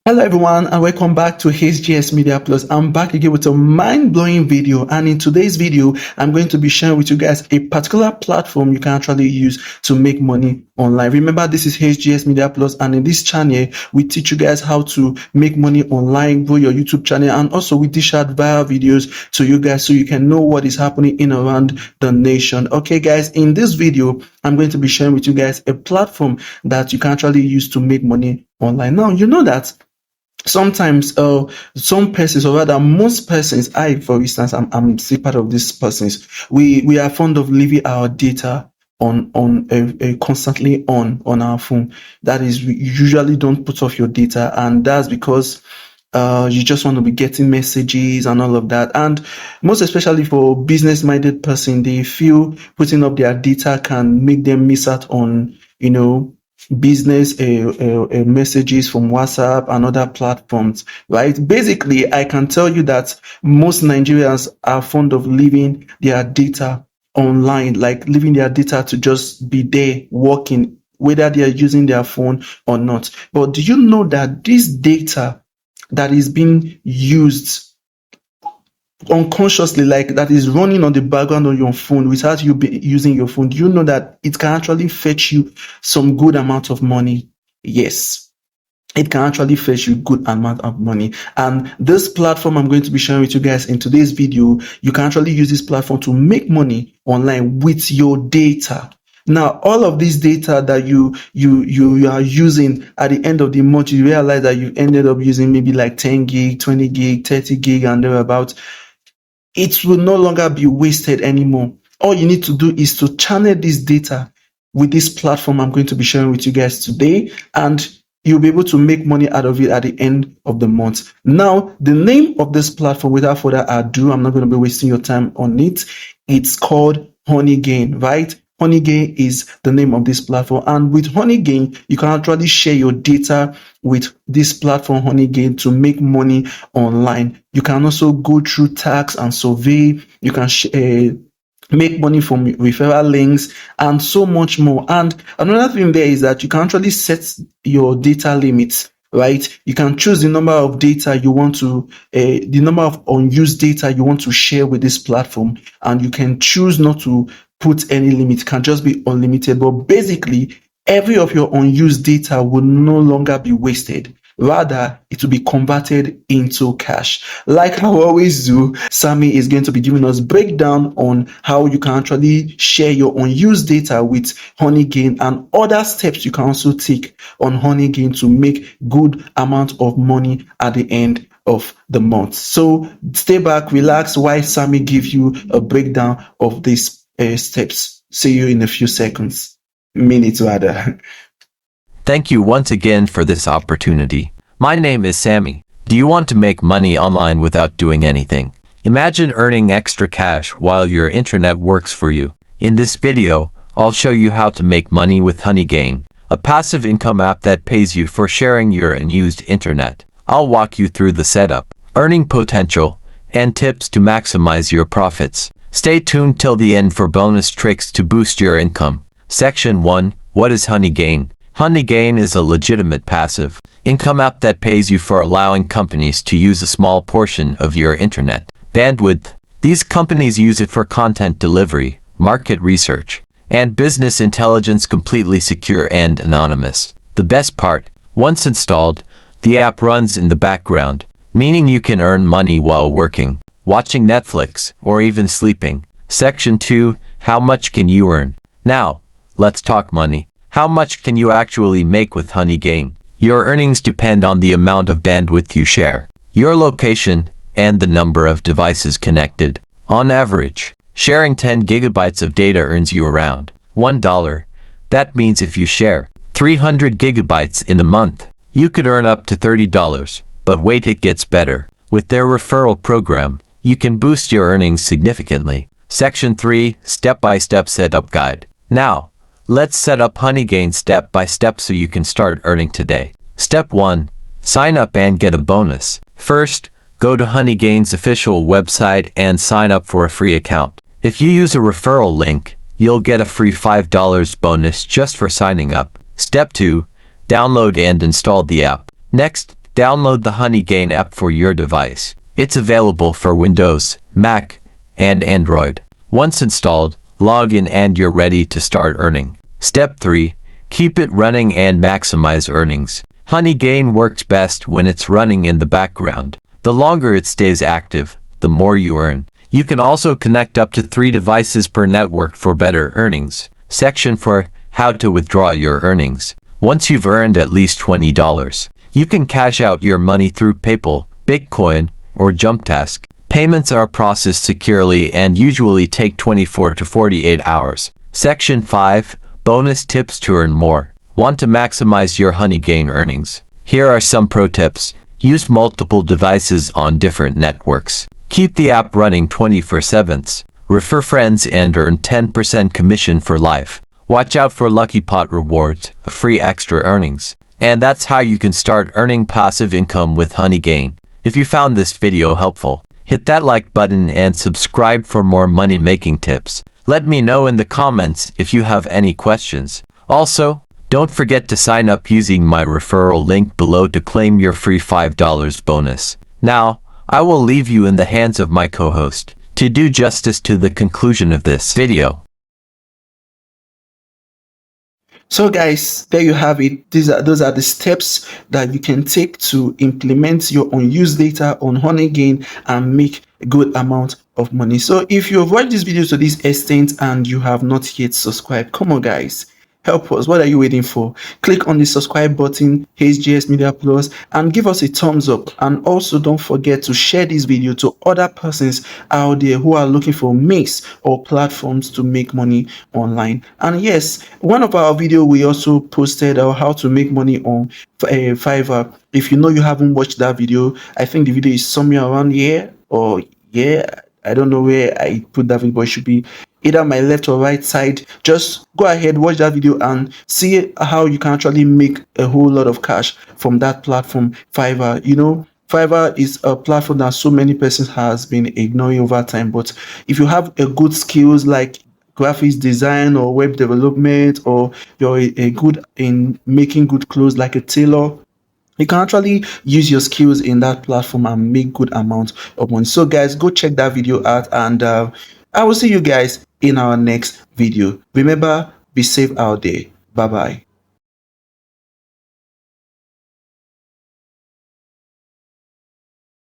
Hello everyone and welcome back to HGS Media Plus. I'm back again with a mind-blowing video, and in today's video I'm going to be sharing with you guys a particular platform you can actually use to make money online. Remember, this is HGS Media Plus, and in this channel we teach you guys how to make money online, grow your YouTube channel, and also we dish out viral videos to you guys so you can know what is happening in around the nation. Okay guys, in this video I'm going to be sharing with you guys a platform that you can actually use to make money online. Now, you know that sometimes some persons, or rather most persons, I for instance, I'm still part of these persons, we are fond of leaving our data on constantly on our phone. That is, we usually don't put off your data, and that's because you just want to be getting messages and all of that. And most especially for business minded person, they feel putting up their data can make them miss out on business messages from WhatsApp and other platforms, right? Basically, I can tell you that most Nigerians are fond of leaving their data online, like leaving their data to just be there working, whether they are using their phone or not. But do you know that this data that is being used unconsciously, like that is running on the background on your phone without you be using your phone, do you know that it can actually fetch you some good amount of money? Yes, it can actually fetch you good amount of money. And this platform I'm going to be sharing with you guys in today's video, you can actually use this platform to make money online with your data. Now, all of this data that you are using, at the end of the month, you realize that you ended up using maybe like 10 gig, 20 gig, 30 gig, and thereabouts. It will no longer be wasted anymore. All you need to do is to channel this data with this platform I'm going to be sharing with you guys today, and you'll be able to make money out of it at the end of the month. Now, the name of this platform, without further ado, I'm not going to be wasting your time on it. It's called Honeygain, right? Honeygain is the name of this platform, and with Honeygain you can actually share your data with this platform Honeygain to make money online. You can also go through tax and survey. You can make money from referral links and so much more. And another thing there is that you can actually set your data limits, right? You can choose the number of data you want to, the number of unused data you want to share with this platform, and you can choose not to put any limit. It can just be unlimited. But basically, every of your unused data will no longer be wasted. Rather, it will be converted into cash. Like I always do, Sammy is going to be giving us breakdown on how you can actually share your unused data with Honeygain and other steps you can also take on Honeygain to make good amount of money at the end of the month. So stay back, relax while Sammy gives you a breakdown of these steps. See you in a few seconds, minutes rather. Thank you once again for this opportunity. My name is Sammy. Do you want to make money online without doing anything? Imagine earning extra cash while your internet works for you. In this video, I'll show you how to make money with Honeygain, a passive income app that pays you for sharing your unused internet. I'll walk you through the setup, earning potential, and tips to maximize your profits. Stay tuned till the end for bonus tricks to boost your income. Section 1. What is Honeygain? Honeygain is a legitimate passive income app that pays you for allowing companies to use a small portion of your internet bandwidth. These companies use it for content delivery, market research, and business intelligence, completely secure and anonymous. The best part, once installed, the app runs in the background, meaning you can earn money while working, watching Netflix, or even sleeping. Section 2. How much can you earn? Now, let's talk money. How much can you actually make with Honeygain? Your earnings depend on the amount of bandwidth you share, your location, and the number of devices connected. On average, sharing 10 gigabytes of data earns you around $1. That means if you share 300 gigabytes in a month, you could earn up to $30. But wait, it gets better. With their referral program, you can boost your earnings significantly. Section 3. Step-by-step setup guide. Now, let's set up Honeygain step by step so you can start earning today. Step 1. Sign up and get a bonus. First, go to Honeygain's official website and sign up for a free account. If you use a referral link, you'll get a free $5 bonus just for signing up. Step 2. Download and install the app. Next, Download the Honeygain app for your device. It's available for Windows, Mac, and Android. Once installed, log in and you're ready to start earning. Step 3. Keep it running and maximize earnings. Honeygain works best when it's running in the background. The longer it stays active, the more you earn. You can also connect up to 3 devices per network for better earnings. Section 4. How to withdraw your earnings. Once you've earned at least $20, you can cash out your money through PayPal, Bitcoin, or JumpTask. Payments are processed securely and usually take 24 to 48 hours. Section 5. Bonus tips to earn more. Want to maximize your Honeygain earnings? Here are some pro tips. Use multiple devices on different networks. Keep the app running 24/7. Refer friends and earn 10% commission for life. Watch out for Lucky Pot rewards, free extra earnings. And that's how you can start earning passive income with Honeygain. If you found this video helpful, hit that like button and subscribe for more money-making tips. Let me know in the comments if you have any questions. Also, don't forget to sign up using my referral link below to claim your free $5 bonus. Now, I will leave you in the hands of my co-host to do justice to the conclusion of this video. So guys, there you have it. Those are the steps that you can take to implement your unused data on Honeygain and make a good amount of money. So if you have watched this video to this extent and you have not yet subscribed, come on guys, help us. What are you waiting for? Click on the subscribe button, HGS Media Plus, and give us a thumbs up. And also don't forget to share this video to other persons out there who are looking for mix or platforms to make money online. And yes, one of our video we also posted how to make money on Fiverr. If you know you haven't watched that video, I think the video is somewhere around here, or yeah, I don't know where I put that video, but it should be either my left or right side. Just go ahead, watch that video and see how you can actually make a whole lot of cash from that platform, Fiverr. You know, Fiverr is a platform that so many persons has been ignoring over time, but if you have a good skills like graphics design or web development, or you're a good in making good clothes like a tailor, you can actually use your skills in that platform and make good amount of money. So guys, go check that video out, and I will see you guys in our next video. Remember, be safe out there. Bye bye.